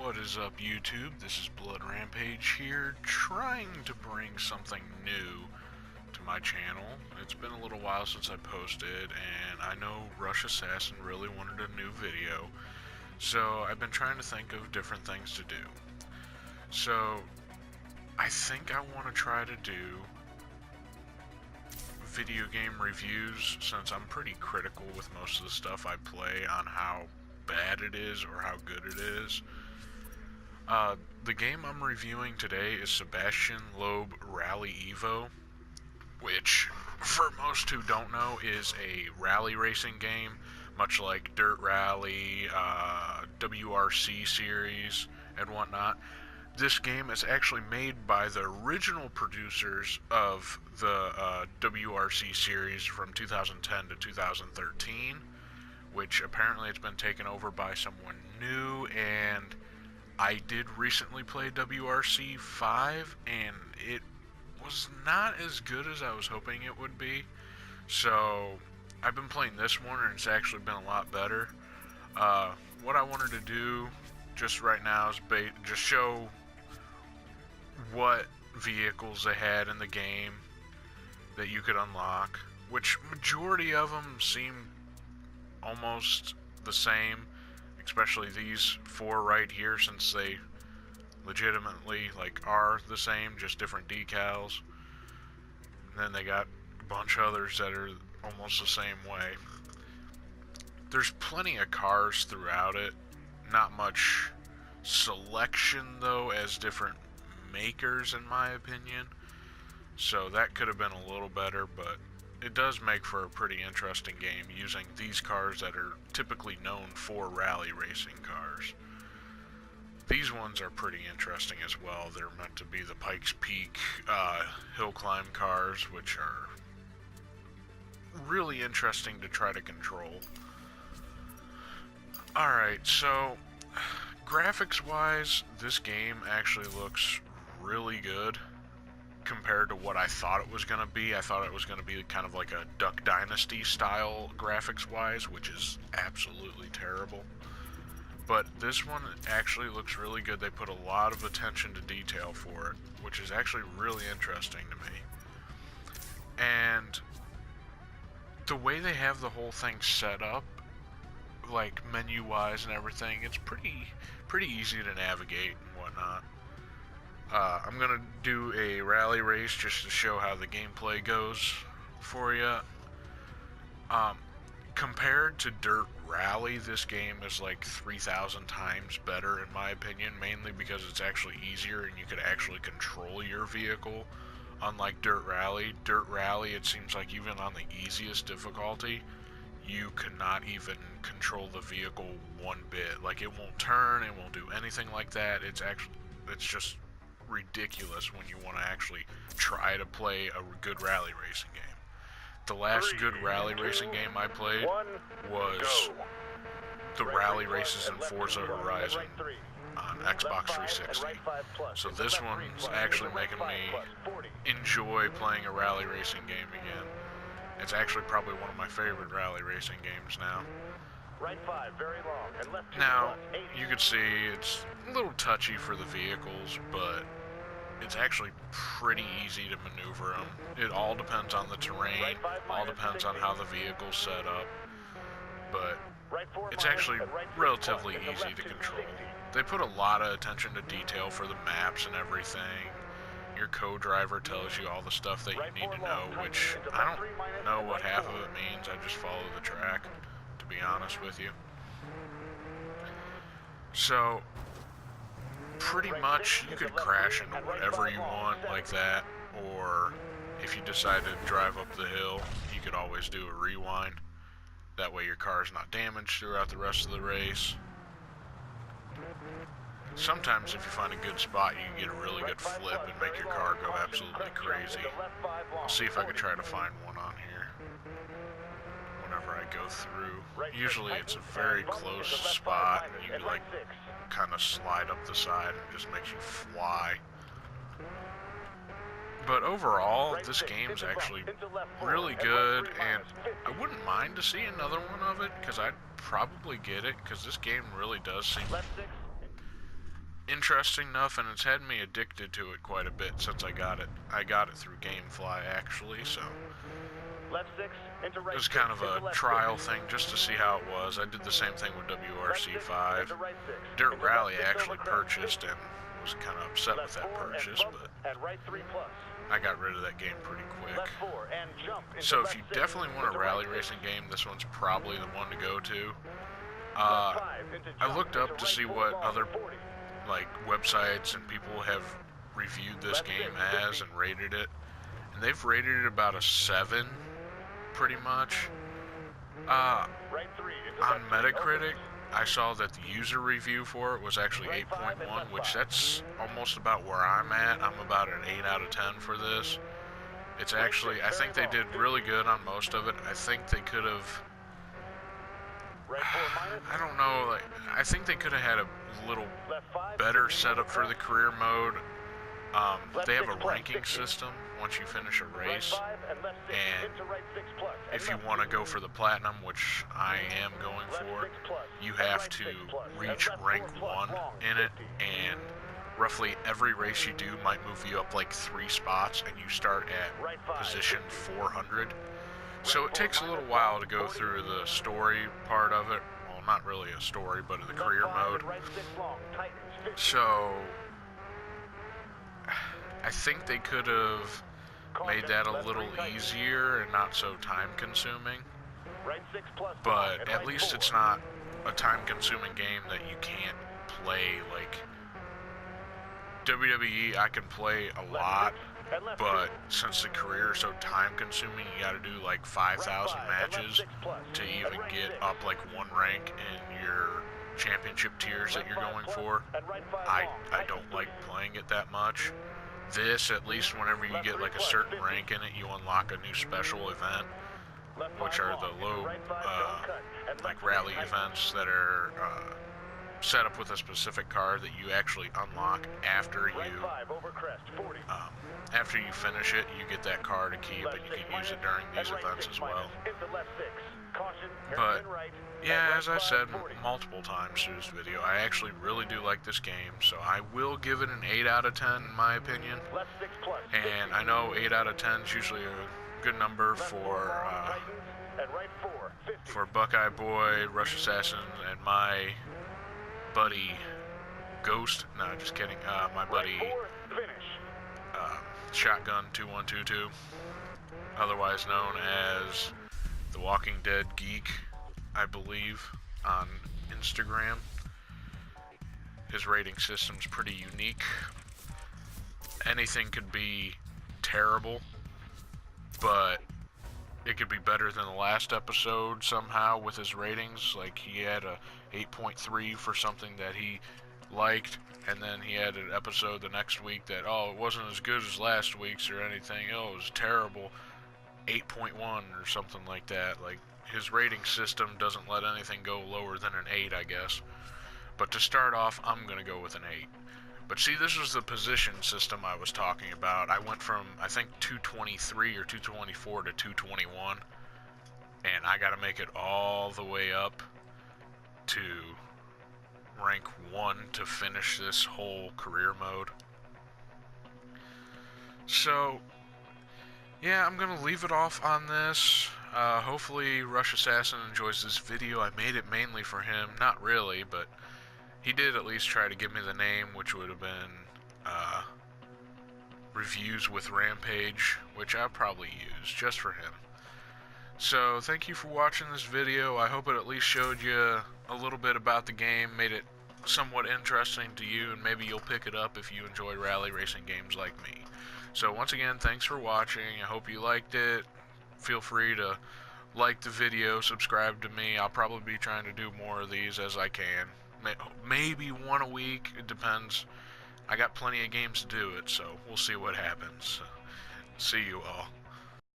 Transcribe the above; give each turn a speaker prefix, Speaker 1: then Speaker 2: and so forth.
Speaker 1: What is up, YouTube? This is Blood Rampage here, trying to bring something new to my channel. It's been a little while since I posted, and I know Rush Assassin really wanted a new video, so I've been trying to think of different things to do. So, I think I want to try to do video game reviews, since I'm pretty critical with most of the stuff I play on how bad it is or how good it is. The game I'm reviewing today is Sebastien Loeb Rally Evo, which, for most who don't know, is a rally racing game, much like Dirt Rally, WRC series, and whatnot. This game is actually made by the original producers of the WRC series from 2010 to 2013, which apparently it's been taken over by someone new, and I did recently play WRC 5, and it was not as good as I was hoping it would be, so I've been playing this one, and it's actually been a lot better. What I wanted to do just right now is just show what vehicles they had in the game that you could unlock, which majority of them seem almost the same, especially these four right here, since they legitimately are the same, just different decals. And then they got a bunch of others that are almost the same way. There's plenty of cars throughout it, not much selection though, as different makers in my opinion, so that could have been a little better, but it does make for a pretty interesting game using these cars that are typically known for rally racing cars. These ones are pretty interesting as well. They're meant to be the Pikes Peak hill climb cars, which are really interesting to try to control. Alright, so graphics wise, this game actually looks really good compared to what I thought it was going to be. I thought it was going to be kind of like a Duck Dynasty style graphics wise, which is absolutely terrible. But this one actually looks really good. They put a lot of attention to detail for it, which is actually really interesting to me. And the way they have the whole thing set up, like menu wise and everything, it's pretty easy to navigate and whatnot. I'm going to do a rally race just to show how the gameplay goes for you. Compared to Dirt Rally, this game is like 3,000 times better in my opinion, mainly because it's actually easier and you could actually control your vehicle. Unlike Dirt Rally, it seems like even on the easiest difficulty, you cannot even control the vehicle one bit. Like, it won't turn, it won't do anything like that. It's just ridiculous when you want to actually try to play a good rally racing game. The last good rally racing game I played was the rally races in Forza Horizon on Xbox 360. So this one's actually making me enjoy playing a rally racing game again. It's actually probably one of my favorite rally racing games now.
Speaker 2: Right 5, very long, and left 2,
Speaker 1: now, you can see it's a little touchy for the vehicles, but it's actually pretty easy to maneuver them. It all depends on the terrain, all depends on how the vehicle's set up, but it's actually relatively easy to control. They put a lot of attention to detail for the maps and everything. Your co-driver tells you all the stuff that you need to know, which I don't know what half of it means. I just follow the track, to be honest with you. So, pretty much you could crash into whatever you want like that, or if you decide to drive up the hill, you could always do a rewind. That way your car's not damaged throughout the rest of the race. Sometimes if you find a good spot, you can get a really good flip and make your car go absolutely crazy. I'll see if I can try to find one on here whenever I go through. Usually it's a very close spot, and you can kind of slide up the side and it just makes you fly. But overall, this game's actually really good, and I wouldn't mind to see another one of it, because I'd probably get it, because this game really does seem interesting enough, and it's had me addicted to it quite a bit since I got it. I got it through GameFly, actually, so
Speaker 2: Left 6 into right
Speaker 1: it was
Speaker 2: 6,
Speaker 1: kind of
Speaker 2: into
Speaker 1: a
Speaker 2: left
Speaker 1: trial
Speaker 2: 6.
Speaker 1: thing just to see how it was. I did the same thing with
Speaker 2: Right 6
Speaker 1: WRC5.
Speaker 2: into right 6.
Speaker 1: Dirt
Speaker 2: Into
Speaker 1: Rally
Speaker 2: left
Speaker 1: I
Speaker 2: 6
Speaker 1: actually
Speaker 2: over crest,
Speaker 1: purchased
Speaker 2: 50.
Speaker 1: and was kind of upset with
Speaker 2: Left
Speaker 1: that
Speaker 2: 4 and
Speaker 1: purchase,
Speaker 2: bump,
Speaker 1: but
Speaker 2: and right 3 plus.
Speaker 1: I got rid of that game pretty quick.
Speaker 2: Left 4 and jump into
Speaker 1: So if
Speaker 2: left
Speaker 1: you
Speaker 2: 6,
Speaker 1: definitely want a
Speaker 2: into
Speaker 1: rally
Speaker 2: right 6.
Speaker 1: racing game, this one's probably the one to go to.
Speaker 2: Left 5 into
Speaker 1: I
Speaker 2: jump,
Speaker 1: looked
Speaker 2: into
Speaker 1: up to
Speaker 2: right
Speaker 1: see
Speaker 2: 4
Speaker 1: what
Speaker 2: long,
Speaker 1: other
Speaker 2: 40.
Speaker 1: like websites and people have reviewed this
Speaker 2: Left
Speaker 1: game
Speaker 2: 6,
Speaker 1: as
Speaker 2: 50.
Speaker 1: and rated it, and they've rated it about a 7, pretty much.
Speaker 2: Right 3 into
Speaker 1: On
Speaker 2: left 3,
Speaker 1: Metacritic,
Speaker 2: opens.
Speaker 1: I saw that the user review for it was actually
Speaker 2: Right 5 and
Speaker 1: 8.1,
Speaker 2: left
Speaker 1: which
Speaker 2: 5.
Speaker 1: that's almost about where I'm at. I'm about an 8 out of 10 for this. It's actually, I think they did really good on most of it. I think they could have,
Speaker 2: Right 4 minus.
Speaker 1: I don't know, like, I think they could have had a little
Speaker 2: Left 5
Speaker 1: better
Speaker 2: into
Speaker 1: setup for the
Speaker 2: crest.
Speaker 1: career mode.
Speaker 2: Left
Speaker 1: They have
Speaker 2: 6
Speaker 1: a
Speaker 2: plus,
Speaker 1: ranking
Speaker 2: 60.
Speaker 1: system once you finish a
Speaker 2: Right
Speaker 1: race.
Speaker 2: 5 and left 6
Speaker 1: and
Speaker 2: into right 6 plus. And
Speaker 1: If you
Speaker 2: left
Speaker 1: want to
Speaker 2: 6.
Speaker 1: go for the platinum, which I am going
Speaker 2: Left
Speaker 1: for,
Speaker 2: 6 plus,
Speaker 1: you
Speaker 2: and
Speaker 1: have
Speaker 2: right
Speaker 1: to
Speaker 2: 6 plus, and
Speaker 1: reach
Speaker 2: left
Speaker 1: rank
Speaker 2: 4 plus
Speaker 1: 1
Speaker 2: long,
Speaker 1: in it,
Speaker 2: 50.
Speaker 1: and roughly every race you do might move you up like 3 spots, and you start at
Speaker 2: Right 5,
Speaker 1: position
Speaker 2: 50.
Speaker 1: 400. So
Speaker 2: Right
Speaker 1: it takes a
Speaker 2: 4
Speaker 1: little
Speaker 2: minus
Speaker 1: while
Speaker 2: long,
Speaker 1: to go
Speaker 2: 40.
Speaker 1: through the story part of it. Well, not really a story, but in the
Speaker 2: Left
Speaker 1: career
Speaker 2: 5
Speaker 1: mode.
Speaker 2: and right 6 long, tightens, 50.
Speaker 1: So I think they could have made
Speaker 2: Caution,
Speaker 1: that a
Speaker 2: left
Speaker 1: little
Speaker 2: 3 tightens.
Speaker 1: easier and not so time consuming.
Speaker 2: Right 6 plus long,
Speaker 1: But
Speaker 2: and
Speaker 1: at
Speaker 2: right
Speaker 1: least
Speaker 2: 4.
Speaker 1: it's not a time-consuming game that you can't play. Like WWE, I can play a lot,
Speaker 2: Left 6 and left
Speaker 1: but
Speaker 2: 2.
Speaker 1: since the career is so time-consuming, you got to do like 5,000
Speaker 2: Right 5 and left
Speaker 1: matches
Speaker 2: 6 plus,
Speaker 1: to
Speaker 2: and
Speaker 1: even
Speaker 2: right
Speaker 1: get
Speaker 2: 6.
Speaker 1: up like 1 rank in your championship tiers that
Speaker 2: Left
Speaker 1: you're
Speaker 2: 5
Speaker 1: going
Speaker 2: plus,
Speaker 1: for.
Speaker 2: and right 5
Speaker 1: I
Speaker 2: long, tightens,
Speaker 1: don't like
Speaker 2: 3.
Speaker 1: playing it that much. This, at least whenever you
Speaker 2: Left
Speaker 1: get
Speaker 2: 3
Speaker 1: like a
Speaker 2: plus,
Speaker 1: certain
Speaker 2: 50.
Speaker 1: rank in it, you unlock a new special event,
Speaker 2: Left
Speaker 1: which
Speaker 2: 5
Speaker 1: are
Speaker 2: long,
Speaker 1: the
Speaker 2: into
Speaker 1: Loeb,
Speaker 2: right 5 don't cut, and
Speaker 1: like
Speaker 2: left 3
Speaker 1: rally
Speaker 2: tightens.
Speaker 1: events that are set up with a specific car that you actually unlock after
Speaker 2: Right
Speaker 1: you
Speaker 2: 5 over crest, 40.
Speaker 1: after you finish it. You get that car to keep,
Speaker 2: Left
Speaker 1: and you
Speaker 2: 6
Speaker 1: can use it
Speaker 2: minus,
Speaker 1: during
Speaker 2: and
Speaker 1: these
Speaker 2: right
Speaker 1: events
Speaker 2: 6
Speaker 1: as well.
Speaker 2: minus, into left 6. Caution,
Speaker 1: But
Speaker 2: hairpin right,
Speaker 1: yeah,
Speaker 2: and right
Speaker 1: as I
Speaker 2: 5,
Speaker 1: said
Speaker 2: 40.
Speaker 1: multiple times through this video, I actually really do like this game, so I will give it an 8 out of 10 in my opinion.
Speaker 2: Left 6 plus,
Speaker 1: And
Speaker 2: 50.
Speaker 1: I know 8 out of 10 is usually a good number
Speaker 2: Left 4
Speaker 1: for
Speaker 2: long, tightens, and right 4, 50.
Speaker 1: Buckeye Boy, Rush Assassin, and my buddy Ghost. No, just kidding. My buddy
Speaker 2: Right 4, finish.
Speaker 1: Shotgun 2122, otherwise known as The Walking Dead Geek, I believe, on Instagram. His rating system's pretty unique. Anything could be terrible, but it could be better than the last episode somehow with his ratings. Like, he had a 8.3 for something that he liked, and then he had an episode the next week that, oh, it wasn't as good as last week's or anything, oh, it was terrible, 8.1 or something like that. Like, his rating system doesn't let anything go lower than an 8, I guess. But to start off, I'm going to go with an 8. But see, this was the position system I was talking about. I went from, I think, 223 or 224 to 221. And I got to make it all the way up to rank 1 to finish this whole career mode. So, yeah, I'm going to leave it off on this. Hopefully Rush Assassin enjoys this video. I made it mainly for him. Not really, but he did at least try to give me the name, which would have been reviews with Rampage, which I'll probably use just for him. So thank you for watching this video. I hope it at least showed you a little bit about the game, made it somewhat interesting to you, and maybe you'll pick it up if you enjoy rally racing games like me. So once again, thanks for watching. I hope you liked it. Feel free to like the video, subscribe to me. I'll probably be trying to do more of these as I can. Maybe one a week, it depends. I got plenty of games to do it, so we'll see what happens. See you all.